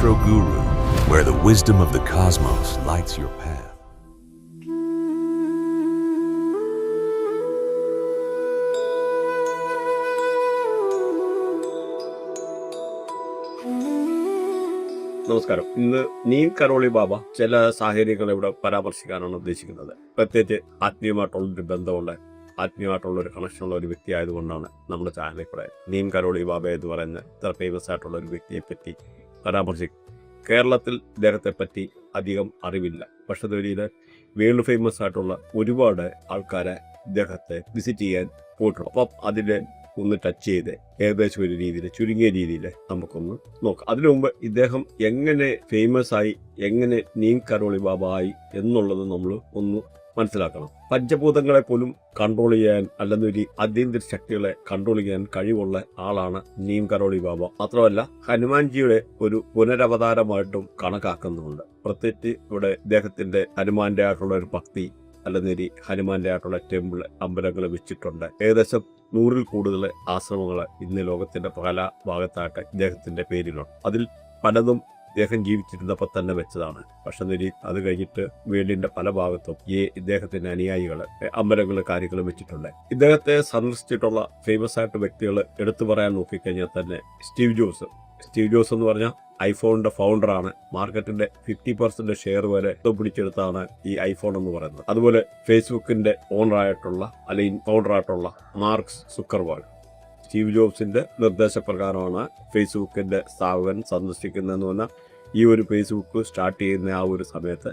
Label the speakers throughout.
Speaker 1: Astro Guru, where the wisdom of the cosmos lights your path.
Speaker 2: നമസ്കാരം. ഇന്ന് നീം കരോളി ബാബ ചില സാഹചര്യങ്ങൾ ഇവിടെ പരാമർശിക്കാനാണ് ഉദ്ദേശിക്കുന്നത്. പ്രത്യേകിച്ച് ആത്മീയമായിട്ടുള്ളൊരു ബന്ധമുള്ള ആത്മീയമായിട്ടുള്ളൊരു കണക്ഷനുള്ള ഒരു വ്യക്തി ആയതുകൊണ്ടാണ് നമ്മുടെ ചാനലിൽ കൂടെ നീം കരോളി ബാബ എന്ന് പറയുന്ന ഇത്ര ഫേമസ് ആയിട്ടുള്ള ഒരു വ്യക്തിയെ പറ്റി പരാമർശിക്കും. കേരളത്തിൽ ഇദ്ദേഹത്തെ പറ്റി അധികം അറിവില്ല. പക്ഷെ വലിയ വേൾഡ് ഫേമസ് ആയിട്ടുള്ള ഒരുപാട് ആൾക്കാരെ ഇദ്ദേഹത്തെ വിസിറ്റ് ചെയ്യാൻ പോയിട്ടുണ്ട്. അപ്പം അതിൻ്റെ ഒന്ന് ടച്ച് ചെയ്ത് ഏകദേശം ഒരു രീതിയിൽ ചുരുങ്ങിയ രീതിയിൽ നമുക്കൊന്ന് നോക്കാം. അതിനു മുമ്പ് ഇദ്ദേഹം എങ്ങനെ ഫേമസ് ആയി, എങ്ങനെ നീം കരോളി ബാബ ആയി എന്നുള്ളത് നമ്മൾ ഒന്ന് മനസ്സിലാക്കണം. പഞ്ചഭൂതങ്ങളെ പോലും കൺട്രോൾ ചെയ്യാൻ അല്ലെങ്കിൽ അതീന്ദ്ര ശക്തികളെ കൺട്രോൾ ചെയ്യാൻ കഴിവുള്ള ആളാണ് നീം കരോളി ബാബ. മാത്രമല്ല ഹനുമാൻജിയുടെ ഒരു പുനരവതാരമായിട്ടും കണക്കാക്കുന്നുണ്ട്. പ്രത്യേകിച്ച് ഇവിടെ ഇദ്ദേഹത്തിന്റെ ഹനുമാന്റെ ആയിട്ടുള്ള ഒരു ഭക്തി അല്ലെങ്കിൽ ഹനുമാന്റെ ആയിട്ടുള്ള ടെമ്പിൾ അമ്പലങ്ങൾ വെച്ചിട്ടുണ്ട്. ഏകദേശം 100-ൽ കൂടുതൽ ആശ്രമങ്ങൾ ഇന്ന് ലോകത്തിന്റെ പല ഭാഗത്തായിട്ട് ഇദ്ദേഹത്തിന്റെ പേരിലുണ്ട്. അതിൽ പലതും ഇദ്ദേഹം ജീവിച്ചിരുന്നപ്പോൾ തന്നെ വെച്ചതാണ്. പക്ഷെ അത് കഴിഞ്ഞിട്ട് വേൾഡിന്റെ പല ഭാഗത്തും ഈ ഇദ്ദേഹത്തിന്റെ അനുയായികൾ അമ്പലങ്ങൾ കാര്യങ്ങൾ വെച്ചിട്ടുണ്ട്. ഇദ്ദേഹത്തെ സന്ദർശിച്ചിട്ടുള്ള ഫേമസ് ആയിട്ട് വ്യക്തികൾ എടുത്തു പറയാൻ നോക്കിക്കഴിഞ്ഞാൽ തന്നെ സ്റ്റീവ് ജോസ് എന്ന് പറഞ്ഞാൽ ഐഫോണിന്റെ ഫൗണ്ടറാണ്. മാർക്കറ്റിന്റെ 50% ഷെയർ വരെ പിടിച്ചെടുത്താണ് ഈ ഐഫോൺ എന്ന് പറയുന്നത്. അതുപോലെ ഫേസ്ബുക്കിന്റെ ഓണറായിട്ടുള്ള അല്ലെങ്കിൽ ഫൗണ്ടറായിട്ടുള്ള മാർക്ക് സുക്കർബർഗ്, സ്റ്റീവ് ജോബ്സിന്റെ നിർദ്ദേശപ്രകാരമാണ് ഫേസ്ബുക്കിന്റെ സ്ഥാപകൻ സന്ദർശിക്കുന്നതെന്ന് പറഞ്ഞാൽ ഈ ഒരു ഫേസ്ബുക്ക് സ്റ്റാർട്ട് ചെയ്യുന്ന ആ ഒരു സമയത്ത്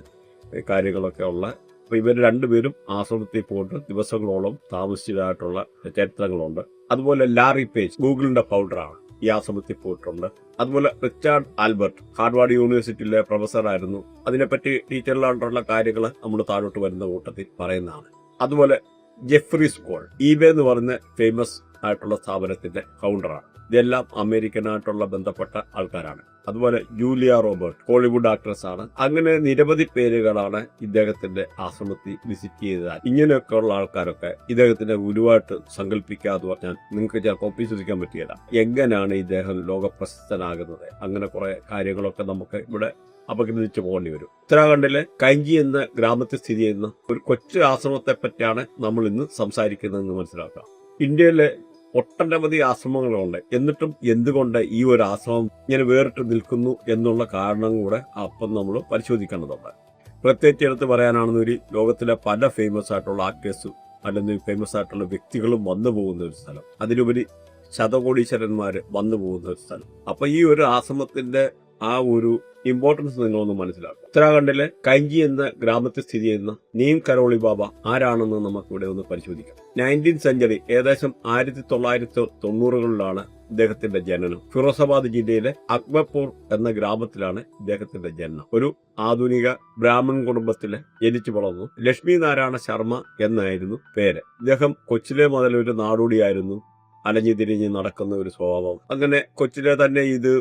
Speaker 2: കാര്യങ്ങളൊക്കെ ഉള്ള. അപ്പോൾ ഇവർ രണ്ടുപേരും ആശ്രമത്തിൽ പോയിട്ട് ദിവസങ്ങളോളം താമസിച്ചതായിട്ടുള്ള ചരിത്രങ്ങളുണ്ട്. അതുപോലെ ലാറി പേജ് ഗൂഗിളിന്റെ ഫൗണ്ടറാണ്, ഈ ആശ്രമത്തിൽ പോയിട്ടുണ്ട്. അതുപോലെ റിച്ചാർഡ് ആൽബർട്ട് ഹാർവാർഡ് യൂണിവേഴ്സിറ്റിയിലെ പ്രൊഫസറായിരുന്നു. അതിനെപ്പറ്റി ഡീറ്റെയിലായിട്ടുള്ള കാര്യങ്ങൾ നമ്മൾ താഴോട്ട് വരുന്ന കൂട്ടത്തിൽ പറയുന്നതാണ്. അതുപോലെ ജെഫ്രി സ്കോൾ ഈബേ എന്ന് പറയുന്ന ഫേമസ് ആയിട്ടുള്ള സ്ഥാപനത്തിന്റെ ഫൗണ്ടറാണ്. ഇതെല്ലാം അമേരിക്കനായിട്ടുള്ള ബന്ധപ്പെട്ട ആൾക്കാരാണ്. അതുപോലെ ജൂലിയ റോബർട്ട് ഹോളിവുഡ് ആക്ട്രസ് ആണ്. അങ്ങനെ നിരവധി പേരുകളാണ് ഇദ്ദേഹത്തിന്റെ ആശ്രമത്തിൽ വിസിറ്റ് ചെയ്തത്. ഇങ്ങനെയൊക്കെയുള്ള ആൾക്കാരൊക്കെ ഇദ്ദേഹത്തിന്റെ ഗുരുവായിട്ട് സങ്കല്പിക്കാതെ പറഞ്ഞാൽ നിങ്ങൾക്ക് ചിലപ്പോൾ വിശ്വസിക്കാൻ പറ്റിയല്ല. എങ്ങനെയാണ് ഇദ്ദേഹം ലോകപ്രശസ്തനാകുന്നത്? അങ്ങനെ കുറെ കാര്യങ്ങളൊക്കെ നമുക്ക് ഇവിടെ അപഗ്രഥിച്ചു പോകേണ്ടി വരും. ഉത്തരാഖണ്ഡിലെ കൈഞ്ചി എന്ന ഗ്രാമത്തിൽ സ്ഥിതി ചെയ്യുന്ന ഒരു കൊച്ചു ആശ്രമത്തെ പറ്റിയാണ് നമ്മൾ ഇന്ന് സംസാരിക്കുന്നതെന്ന് മനസ്സിലാക്കാം. ഇന്ത്യയിലെ ഒട്ടനവധി ആശ്രമങ്ങളുണ്ട്. എന്നിട്ടും എന്തുകൊണ്ട് ഈ ഒരു ആശ്രമം ഇങ്ങനെ വേറിട്ട് നിൽക്കുന്നു എന്നുള്ള കാരണം കൂടെ അപ്പം നമ്മൾ പരിശോധിക്കേണ്ടതുണ്ട്. പ്രത്യേകിച്ച് എടുത്ത് പറയാനാണെന്നൊരു ലോകത്തിലെ പല ഫേമസ് ആയിട്ടുള്ള ആക്ടേഴ്സും അല്ലെങ്കിൽ ഫേമസ് ആയിട്ടുള്ള വ്യക്തികളും വന്നു പോകുന്ന ഒരു സ്ഥലം, അതിലുപരി ശതകോടീശ്വരന്മാർ വന്നു പോകുന്ന ഒരു സ്ഥലം. അപ്പൊ ഈ ഒരു ആശ്രമത്തിന്റെ ആ ഒരു ഇമ്പോർട്ടൻസ് നിങ്ങളൊന്ന് മനസ്സിലാക്കും. ഉത്തരാഖണ്ഡിലെ കൈഞ്ചി എന്ന ഗ്രാമത്തിൽ സ്ഥിതി ചെയ്യുന്ന നീം കരോളി ബാബ ആരാണെന്ന് നമുക്ക് ഇവിടെ ഒന്ന് പരിശോധിക്കാം. 19th സെഞ്ചുറി ഏകദേശം 1990-കളിലാണ് ഇദ്ദേഹത്തിന്റെ ജനനം. ഫിറോസാബാദ് ജില്ലയിലെ അക്ബർപൂർ എന്ന ഗ്രാമത്തിലാണ് ഇദ്ദേഹത്തിന്റെ ജനനം. ഒരു ആധുനിക ബ്രാഹ്മൺ കുടുംബത്തില് ജനിച്ചു വളർന്നു. ലക്ഷ്മി നാരായണ ശർമ്മ എന്നായിരുന്നു പേര്. ഇദ്ദേഹം കൊച്ചിലെ മുതൽ ഒരു നാടോടിയായിരുന്നു. അലഞ്ഞു തിരിഞ്ഞ് നടക്കുന്ന ഒരു സ്വഭാവം. അങ്ങനെ കൊച്ചിലെ തന്നെ ഇത്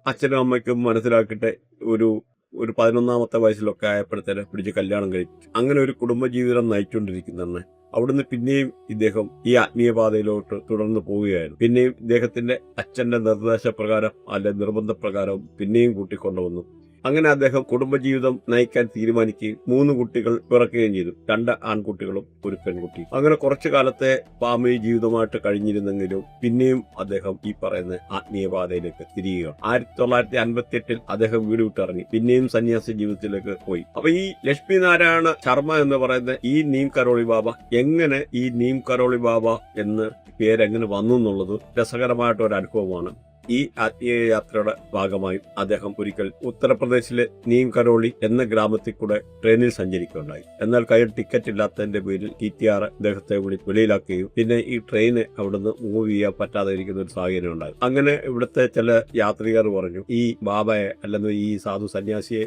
Speaker 2: അച്ഛനും അമ്മയ്ക്കും മനസ്സിലാക്കിയിട്ട് ഒരു 11ാമത്തെ വയസ്സിലൊക്കെ ആയപ്പോഴത്തേന് പിടിച്ച് കല്യാണം കഴിച്ചു. അങ്ങനെ ഒരു കുടുംബജീവിതം നയിച്ചുകൊണ്ടിരിക്കുന്നതാണ്. അവിടുന്ന് പിന്നെയും ഇദ്ദേഹം ഈ ആത്മീയപാതയിലോട്ട് തുടർന്ന് പോവുകയായിരുന്നു. പിന്നെയും ഇദ്ദേഹത്തിന്റെ അച്ഛന്റെ നിർദ്ദേശപ്രകാരം അല്ലെ നിർബന്ധപ്രകാരം പിന്നെയും കൂട്ടിക്കൊണ്ടുവന്നു. അങ്ങനെ അദ്ദേഹം കുടുംബജീവിതം നയിക്കാൻ തീരുമാനിക്കുകയും 3 കുട്ടികൾ പിറക്കുകയും ചെയ്തു. 2 ആൺകുട്ടികളും ഒരു പെൺകുട്ടി. അങ്ങനെ കുറച്ചു കാലത്തെ ഫാമിലി ജീവിതമായിട്ട് കഴിഞ്ഞിരുന്നെങ്കിലും പിന്നെയും അദ്ദേഹം ഈ പറയുന്ന ആത്മീയപാതയിലേക്ക് തിരിയുകയാണ്. 1958 അദ്ദേഹം വീട് വിട്ടിറങ്ങി. പിന്നെയും സന്യാസി ജീവിതത്തിലേക്ക് പോയി. അപ്പൊ ഈ ലക്ഷ്മി നാരായണ ശർമ്മ എന്ന് പറയുന്ന ഈ നീം കരോളി ബാബ എങ്ങനെ ഈ നീം കരോളി ബാബ എന്ന് പേരെങ്ങനെ വന്നു എന്നുള്ളത് രസകരമായിട്ട് ഒരു അനുഭവമാണ്. ഈ ആത്മീയ യാത്രയുടെ ഭാഗമായി അദ്ദേഹം ഒരിക്കൽ ഉത്തർപ്രദേശിലെ നീം കരോളി എന്ന ഗ്രാമത്തിൽ കൂടെ ട്രെയിനിൽ സഞ്ചരിക്കുകയുണ്ടായി. എന്നാൽ കയ്യിൽ ടിക്കറ്റ് ഇല്ലാത്തതിന്റെ പേരിൽ TTR അദ്ദേഹത്തെ വെളിയിലാക്കുകയും പിന്നെ ഈ ട്രെയിന് അവിടുന്ന് മൂവ് ചെയ്യാൻ പറ്റാതെ ഇരിക്കുന്ന ഒരു സാഹചര്യം ഉണ്ടായി. അങ്ങനെ ഇവിടുത്തെ ചില യാത്രികർ പറഞ്ഞു ഈ ബാബയെ അല്ലെങ്കിൽ ഈ സാധു സന്യാസിയെ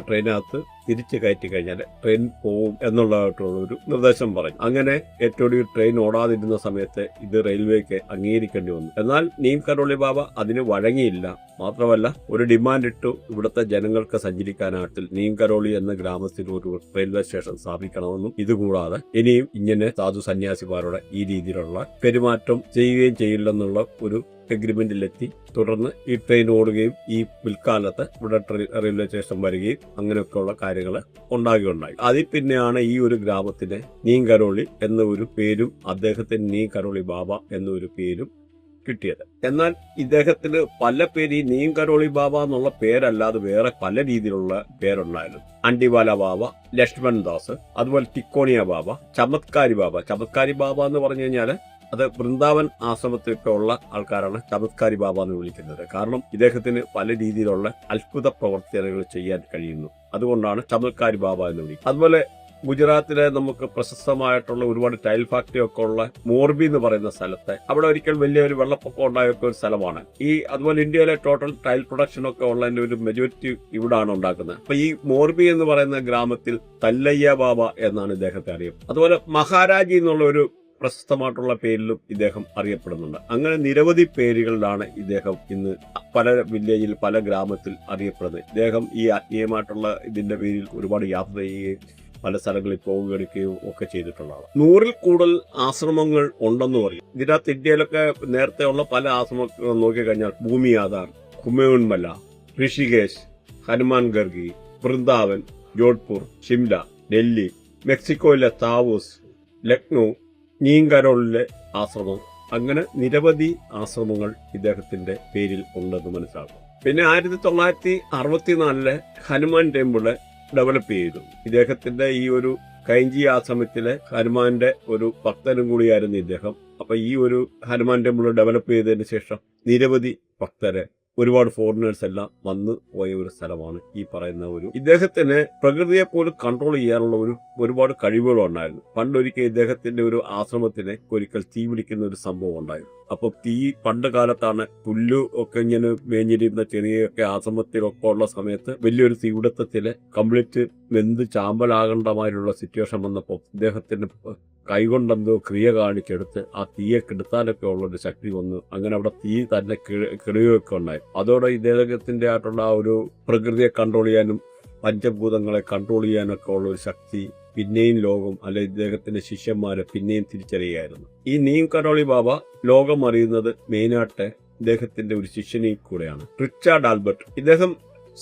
Speaker 2: ട്രെയിനകത്ത് തിരിച്ചു കയറ്റി കഴിഞ്ഞാൽ ട്രെയിൻ പോവും എന്നുള്ളതായിട്ടുള്ള ഒരു നിർദ്ദേശം പറഞ്ഞു. അങ്ങനെ ഏറ്റവും ട്രെയിൻ ഓടാതിരുന്ന സമയത്ത് ഇത് റെയിൽവേക്ക് അംഗീകരിക്കേണ്ടി വന്നു. എന്നാൽ നീം കരോളി ബാബ അതിന് വഴങ്ങിയില്ല. മാത്രമല്ല ഒരു ഡിമാൻഡ് ഇട്ടു, ഇവിടുത്തെ ജനങ്ങൾക്ക് സഞ്ചരിക്കാനായിട്ട് നീം കരോളി എന്ന ഗ്രാമത്തിൽ ഒരു റെയിൽവേ സ്റ്റേഷൻ സ്ഥാപിക്കണമെന്നും ഇതുകൂടാതെ ഇനിയും ഇങ്ങനെ സാധു സന്യാസിമാരുടെ ഈ രീതിയിലുള്ള പെരുമാറ്റം ചെയ്യുകയും ചെയ്യില്ലെന്നുള്ള ഒരു എഗ്രിമെന്റിലെത്തി. തുടർന്ന് ഈ ട്രെയിൻ ഓടുകയും ഈ പിൽക്കാലത്ത് ഇവിടെ റെയിൽവേ സ്റ്റേഷൻ വരികയും അങ്ങനെയൊക്കെയുള്ള കാര്യങ്ങൾ ഉണ്ടാകുകയുണ്ടായി. അതിൽ പിന്നെയാണ് ഈ ഒരു ഗ്രാമത്തിന് നീം കരോളി എന്ന ഒരു പേരും അദ്ദേഹത്തിന് നീം കരോളി ബാബ എന്നൊരു പേരും കിട്ടിയത്. എന്നാൽ ഇദ്ദേഹത്തിന് പല പേര്, ഈ നീം കരോളി ബാബ എന്നുള്ള പേരല്ലാതെ വേറെ പല രീതിയിലുള്ള പേരുണ്ടായിരുന്നു. അണ്ടിവാല ബാബ, ലക്ഷ്മൺ ദാസ്, അതുപോലെ ടിക്കോണിയ ബാബ, ചമത്കാരി ബാബ. ചമത്കാരി ബാബ എന്ന് പറഞ്ഞു കഴിഞ്ഞാൽ അത് വൃന്ദാവൻ ആശ്രമത്തിലൊക്കെ ഉള്ള ആൾക്കാരാണ് ചമത്കാരി ബാബ എന്ന് വിളിക്കുന്നത്. കാരണം ഇദ്ദേഹത്തിന് പല രീതിയിലുള്ള അത്ഭുത പ്രവർത്തനങ്ങൾ ചെയ്യാൻ കഴിയുന്നു. അതുകൊണ്ടാണ് ചമത്കാരി ബാബ എന്ന് വിളിക്കുന്നത്. അതുപോലെ ഗുജറാത്തിലെ നമുക്ക് പ്രശസ്തമായിട്ടുള്ള ഒരുപാട് ടൈൽ ഫാക്ടറി ഒക്കെ ഉള്ള മോർബി എന്ന് പറയുന്ന സ്ഥലത്ത് അവിടെ ഒരിക്കൽ വലിയൊരു വെള്ളപ്പൊക്കം ഉണ്ടായൊക്കെ ഒരു സ്ഥലമാണ്. അതുപോലെ ഇന്ത്യയിലെ ടോട്ടൽ ടൈൽ പ്രൊഡക്ഷൻ ഒക്കെ ഉള്ളതിന്റെ ഒരു മെജോറിറ്റി ഇവിടാണ് ഉണ്ടാക്കുന്നത്. അപ്പൊ ഈ മോർബി എന്ന് പറയുന്ന ഗ്രാമത്തിൽ തല്ലയ്യ ബാബ എന്നാണ് ഇദ്ദേഹത്തെ അറിയുന്നത്. അതുപോലെ മഹാരാജി എന്നുള്ള ഒരു പ്രശസ്തമായിട്ടുള്ള പേരിലും ഇദ്ദേഹം അറിയപ്പെടുന്നുണ്ട്. അങ്ങനെ നിരവധി പേരുകളിലാണ് ഇദ്ദേഹം ഇന്ന് പല വില്ലേജിൽ, പല ഗ്രാമത്തിൽ അറിയപ്പെടുന്നത്. ഇദ്ദേഹം ഈ ആത്മീയമായിട്ടുള്ള ഇതിന്റെ പേരിൽ ഒരുപാട് യാത്ര ചെയ്യുകയും പല സ്ഥലങ്ങളിൽ പോവുകയും ഒക്കെ ചെയ്തിട്ടുള്ളതാണ്. 100-ൽ കൂടുതൽ ആശ്രമങ്ങൾ ഉണ്ടെന്ന് പറയും. ഇതിനകത്ത് ഇന്ത്യയിലൊക്കെ നേരത്തെ ഉള്ള പല ആശ്രമങ്ങൾ നോക്കിക്കഴിഞ്ഞാൽ ഭൂമി ആധാർ, കുമേൺമല, ഋഷികേശ്, ഹനുമാൻ ഗർഗി, വൃന്ദാവൻ, ജോധ്പൂർ, ഷിംല, ഡൽഹി, മെക്സിക്കോയിലെ താവൂസ്, ലക്നൗ, നീം കരോളിലെ ആശ്രമം, അങ്ങനെ നിരവധി ആശ്രമങ്ങൾ ഇദ്ദേഹത്തിന്റെ പേരിൽ ഉണ്ടെന്ന് മനസ്സിലാക്കും. പിന്നെ 1964 ഹനുമാൻ ടെമ്പിള് ഡെവലപ്പ് ചെയ്തു. ഇദ്ദേഹത്തിന്റെ ഈ ഒരു കൈഞ്ചി ആശ്രമത്തിലെ ഹനുമാന്റെ ഒരു ഭക്തനും കൂടിയായിരുന്നു ഇദ്ദേഹം. അപ്പൊ ഈ ഒരു ഹനുമാൻ ടെമ്പിൾ ഡെവലപ്പ് ചെയ്തതിന് ശേഷം നിരവധി ഭക്തരെ, ഒരുപാട് ഫോറിനേഴ്സ് എല്ലാം വന്നു പോയ ഒരു സ്ഥലമാണ് ഈ പറയുന്ന ഒരു. ഇദ്ദേഹത്തിന് പ്രകൃതിയെ പോലും കൺട്രോൾ ചെയ്യാനുള്ള ഒരുപാട് കഴിവുകളുണ്ടായിരുന്നു. പണ്ടൊരിക്കൽ ഇദ്ദേഹത്തിന്റെ ഒരു ആശ്രമത്തിന് ഒരിക്കൽ തീ പിടിക്കുന്ന ഒരു സംഭവം ഉണ്ടായിരുന്നു. അപ്പൊ തീ പണ്ട് കാലത്താണ് പുല്ലു ഒക്കെ ഇങ്ങനെ മേഞ്ഞിരുന്ന ചെറിയൊക്കെ ആശ്രമത്തിലൊക്കെ ഉള്ള സമയത്ത് വലിയൊരു തീപിടുത്തത്തില് കംപ്ലീറ്റ് വെന്ത് ചാമ്പലാകേണ്ടമായിട്ടുള്ള സിറ്റുവേഷൻ വന്നപ്പോൾ ഇദ്ദേഹത്തിന് കൈകൊണ്ടെന്തോ ക്രിയ കാണിച്ചെടുത്ത് ആ തീയെ കെടുത്താനൊക്കെ ഉള്ളൊരു ശക്തി വന്നു. അങ്ങനെ അവിടെ തീ തന്നെ കിടുകയൊക്കെ ഉണ്ടായി. അതോടെ ഇദ്ദേഹത്തിന്റെ ആയിട്ടുള്ള ആ ഒരു പ്രകൃതിയെ കൺട്രോൾ ചെയ്യാനും പഞ്ചഭൂതങ്ങളെ കൺട്രോൾ ചെയ്യാനൊക്കെ ഉള്ള ഒരു ശക്തി പിന്നെയും ലോകം, അല്ലെ ഇദ്ദേഹത്തിന്റെ ശിഷ്യന്മാരെ പിന്നെയും തിരിച്ചറിയായിരുന്നു. ഈ നീം കരോളി ബാബ ലോകം അറിയുന്നത് മെയിനായിട്ട് ഇദ്ദേഹത്തിന്റെ ഒരു ശിഷ്യനെയും കൂടെയാണ്, റിച്ചാർഡ് ആൽബർട്ട്. ഇദ്ദേഹം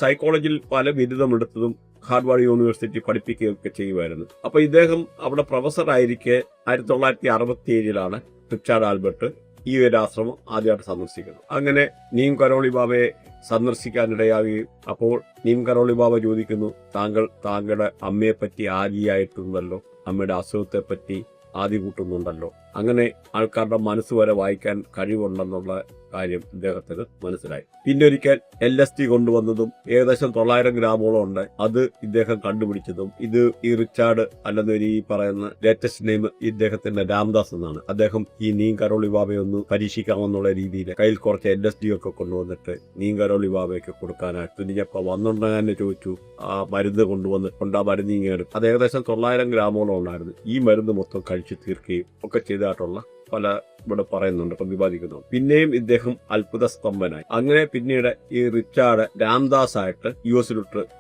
Speaker 2: സൈക്കോളജിയിൽ പല ബിരുദമെടുത്തതും ഹാർവാർഡ് യൂണിവേഴ്സിറ്റി പഠിപ്പിക്കുകയൊക്കെ ചെയ്യുമായിരുന്നു. അപ്പൊ ഇദ്ദേഹം അവിടെ പ്രൊഫസറായിരിക്കെ 1967 റിച്ചാർഡ് ആൽബർട്ട് ഈ ഒരു ആശ്രമം ആദ്യമായിട്ട് സന്ദർശിക്കുന്നത്. അങ്ങനെ നീം കരോളി ബാബയെ സന്ദർശിക്കാനിടയാവുകയും അപ്പോൾ നീം കരോളി ബാബ ചോദിക്കുന്നു, താങ്കളുടെ അമ്മയെ പറ്റി ആദിയായിട്ടുണ്ടല്ലോ, അമ്മയുടെ അസുഖത്തെ പറ്റി ആദ്യ കൂട്ടുന്നുണ്ടല്ലോ. അങ്ങനെ ആൾക്കാരുടെ മനസ്സ് വരെ വായിക്കാൻ കഴിവുണ്ടെന്നുള്ള കാര്യം ഇദ്ദേഹത്തിന് മനസ്സിലായി. പിന്നെ ഒരിക്കൽ LSD കൊണ്ടുവന്നതും ഏകദേശം 900 ഗ്രാമോളം ഉണ്ട്. അത് ഇദ്ദേഹം കണ്ടുപിടിച്ചതും ഇത് ഈ റിച്ചാർഡ് അല്ലെന്നൊരു ഈ പറയുന്ന ലേറ്റസ്റ്റ് നെയിം ഇദ്ദേഹത്തിന്റെ രാംദാസ് എന്നാണ്. അദ്ദേഹം ഈ നീം കരോളി ബാബയൊന്ന് പരീക്ഷിക്കാമെന്നുള്ള രീതിയിൽ കയ്യിൽ കുറച്ച് LSD ഒക്കെ കൊണ്ടുവന്നിട്ട് നീം കരോളി ബാബയ്ക്ക് കൊടുക്കാനായിട്ട് തുനിഞ്ഞപ്പോ വന്നുണ്ടെന്ന് ചോദിച്ചു. ആ മരുന്ന് കൊണ്ടുവന്നിട്ടുണ്ട്. ആ മരുന്ന് ഇങ്ങനെ അത് ഏകദേശം 900 ഗ്രാമോളം ഉണ്ടായിരുന്നു. ഈ മരുന്ന് മൊത്തം കഴിച്ചു തീർക്കുകയും ഒക്കെ ചെയ്തതായിട്ടുള്ള പല ഇവിടെ പറയുന്നുണ്ട്, പ്രതിപാദിക്കുന്നുണ്ട്. പിന്നെയും ഇദ്ദേഹം അത്ഭുത സ്തംഭനായി. അങ്ങനെ പിന്നീട് ഈ റിച്ചാർഡ് രാംദാസ് ആയിട്ട് US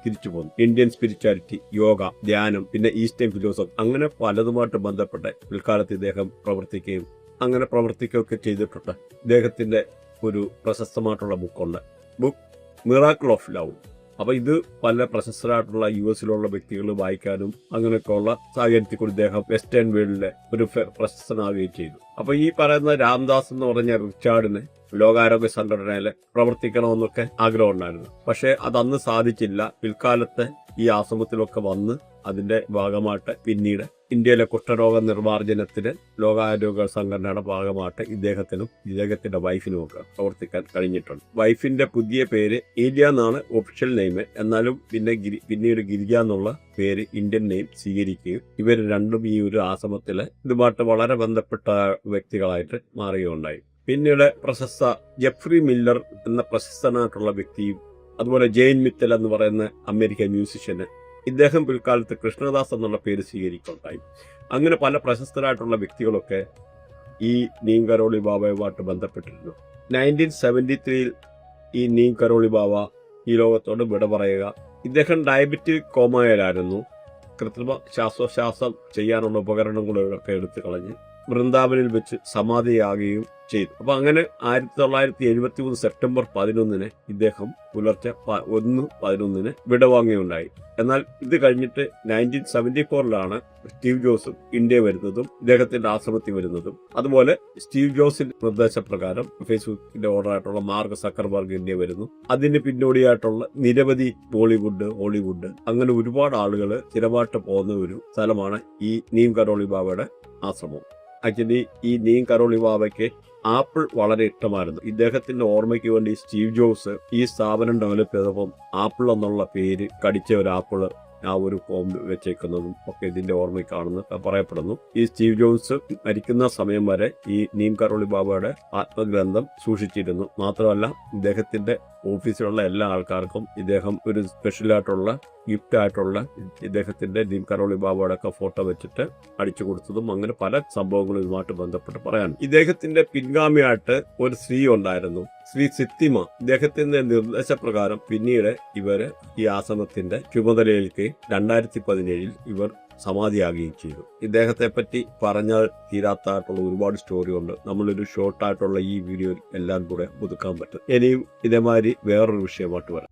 Speaker 2: തിരിച്ചു പോന്നു. ഇന്ത്യൻ സ്പിരിച്വാലിറ്റി, യോഗ, ധ്യാനം, പിന്നെ ഈസ്റ്റേൺ ഫിലോസഫി, അങ്ങനെ പലതുമായിട്ട് ബന്ധപ്പെട്ട് പിൽക്കാലത്ത് ഇദ്ദേഹം പ്രവർത്തിക്കുകയൊക്കെ ചെയ്തിട്ടുണ്ട്. ഇദ്ദേഹത്തിന്റെ ഒരു പ്രശസ്തമായിട്ടുള്ള ബുക്കുണ്ട്, ബുക്ക് മിറാക്കിൾ ഓഫ് ലവ്. അപ്പൊ ഇത് പല പ്രശസ്തരായിട്ടുള്ള US വ്യക്തികൾ വായിക്കാനും അങ്ങനെയൊക്കെ ഉള്ള സാഹചര്യത്തിൽ കൂടി ഇദ്ദേഹം വെസ്റ്റേൺ വേൾഡിലെ ഒരു പ്രശസ്തനാവുകയും ചെയ്തു. അപ്പൊ ഈ പറയുന്ന രാംദാസ് എന്ന് പറഞ്ഞ റിച്ചാർഡിന് ലോകാരോഗ്യ സംഘടനയിൽ പ്രവർത്തിക്കണമെന്നൊക്കെ ആഗ്രഹം ഉണ്ടായിരുന്നു. പക്ഷെ അതന്ന് സാധിച്ചില്ല. പിൽക്കാലത്ത് ഈ ആശ്രമത്തിലൊക്കെ വന്ന് അതിന്റെ ഭാഗമായിട്ട് പിന്നീട് ഇന്ത്യയിലെ കുഷ്ഠരോഗ നിർമ്മാർജ്ജനത്തിന് ലോകാരോഗ്യ സംഘടനയുടെ ഭാഗമായിട്ട് ഇദ്ദേഹത്തിനും ഇദ്ദേഹത്തിന്റെ വൈഫിനും ഒക്കെ പ്രവർത്തിക്കാൻ കഴിഞ്ഞിട്ടുണ്ട്. വൈഫിന്റെ പുതിയ പേര് ഏലിയ എന്നാണ് ഒഫീഷ്യൽ നെയിം. എന്നാലും പിന്നീട് ഗിരിജ എന്നുള്ള പേര് ഇന്ത്യൻ നെയിം സ്വീകരിക്കുകയും ഇവർ രണ്ടും ഈ ഒരു ആശ്രമത്തില് ഇതുമായിട്ട് വളരെ ബന്ധപ്പെട്ട വ്യക്തികളായിട്ട് മാറുകയുണ്ടായി. പിന്നീട് പ്രശസ്ത ജെഫ്രി മില്ലർ എന്ന പ്രശസ്തനായിട്ടുള്ള വ്യക്തിയും അതുപോലെ ജെയിൻ മിത്തൽ എന്ന് പറയുന്ന അമേരിക്കൻ മ്യൂസിഷ്യന് ഇദ്ദേഹം പിൽക്കാലത്ത് കൃഷ്ണദാസ് എന്നുള്ള പേര് സ്വീകരിക്കുകയുണ്ടായി. അങ്ങനെ പല പ്രശസ്തരായിട്ടുള്ള വ്യക്തികളൊക്കെ ഈ നീം കരോളി ബാബയുമായിട്ട് ബന്ധപ്പെട്ടിരുന്നു. 1973 ഈ നീം കരോളി ബാബ ഈ ലോകത്തോട് വിട പറയുക. ഇദ്ദേഹം ഡയബറ്റിക് കോമയിലായിരുന്നു. കൃത്രിമ ശ്വാസോച്ഛ്വാസം ചെയ്യാനുള്ള ഉപകരണങ്ങളൊക്കെ എടുത്തു കളഞ്ഞ് വൃന്ദാവനിൽ വെച്ച് സമാധിയാകുകയും ചെയ്തു. അപ്പൊ അങ്ങനെ 1973 സെപ്റ്റംബർ 11 ഇദ്ദേഹം പുലർച്ചെ 1:11 വിടവാങ്ങുകയുണ്ടായി. എന്നാൽ ഇത് കഴിഞ്ഞിട്ട് 1974 സ്റ്റീവ് ജോസും ഇന്ത്യ വരുന്നതും ഇദ്ദേഹത്തിന്റെ ആശ്രമത്തിൽ വരുന്നതും, അതുപോലെ സ്റ്റീവ് ജോസിന്റെ നിർദ്ദേശപ്രകാരം ഫേസ്ബുക്കിന്റെ ഓർഡറായിട്ടുള്ള മാർക്ക് സക്കർബർഗ് ഇന്ത്യ വരുന്നു. അതിന് പിന്നോടിയായിട്ടുള്ള നിരവധി ബോളിവുഡ്, ഹോളിവുഡ്, അങ്ങനെ ഒരുപാട് ആളുകൾ സ്ഥിരമായിട്ട് പോകുന്ന ഒരു സ്ഥലമാണ് ഈ നീം കരോളി ബാബയുടെ ആശ്രമം. ആക്ച്വലി ഈ നീം കരോളി ബാബയ്ക്ക് ആപ്പിൾ വളരെ ഇഷ്ടമായിരുന്നു. ഇദ്ദേഹത്തിന്റെ ഓർമ്മയ്ക്ക് വേണ്ടി സ്റ്റീവ് ജോസ് ഈ സ്ഥാപനം ഡെവലപ്പ് ചെയ്തപ്പം ആപ്പിൾ എന്നുള്ള പേര് കടിച്ച ഒരു ആപ്പിള് ആ ഒരു ഫോം വെച്ചേക്കുന്നതും ഒക്കെ ഇതിന്റെ ഓർമ്മയ്ക്കാണെന്ന് പറയപ്പെടുന്നു. ഈ സ്റ്റീവ് ജോബ്സ് മരിക്കുന്ന സമയം വരെ ഈ നീം കരോളി ബാബയുടെ ആത്മഗ്രന്ഥം സൂക്ഷിച്ചിരുന്നു. മാത്രമല്ല ഇദ്ദേഹത്തിന്റെ ഓഫീസിലുള്ള എല്ലാ ആൾക്കാർക്കും ഇദ്ദേഹം ഒരു സ്പെഷ്യലായിട്ടുള്ള ഗിഫ്റ്റ് ആയിട്ടുള്ള ഇദ്ദേഹത്തിന്റെ നീം കരോളി ബാബയുടെ ഒക്കെ ഫോട്ടോ വെച്ചിട്ട് അടിച്ചു കൊടുത്തതും അങ്ങനെ പല സംഭവങ്ങളും ഇതുമായിട്ട് ബന്ധപ്പെട്ട് പറയാൻ. ഇദ്ദേഹത്തിന്റെ പിൻഗാമിയായിട്ട് ഒരു സ്ത്രീ ഉണ്ടായിരുന്നു, ശ്രീ സിത്തിമ. ഇദ്ദേഹത്തിന്റെ നിർദ്ദേശപ്രകാരം പിന്നീട് ഇവര് ഈ ആശ്രമത്തിന്റെ ചുമതലയേൽക്കുകയും 2017 ഇവർ സമാധിയാകുകയും ചെയ്തു. ഇദ്ദേഹത്തെ പറ്റി പറഞ്ഞാൽ തീരാത്തായിട്ടുള്ള ഒരുപാട് സ്റ്റോറി ഉണ്ട്. നമ്മളൊരു ഷോർട്ടായിട്ടുള്ള ഈ വീഡിയോയിൽ എല്ലാം കൂടെ ഒതുക്കാൻ പറ്റും. ഇനിയും ഇതേമാതിരി വേറൊരു വിഷയമായിട്ട് വരാം.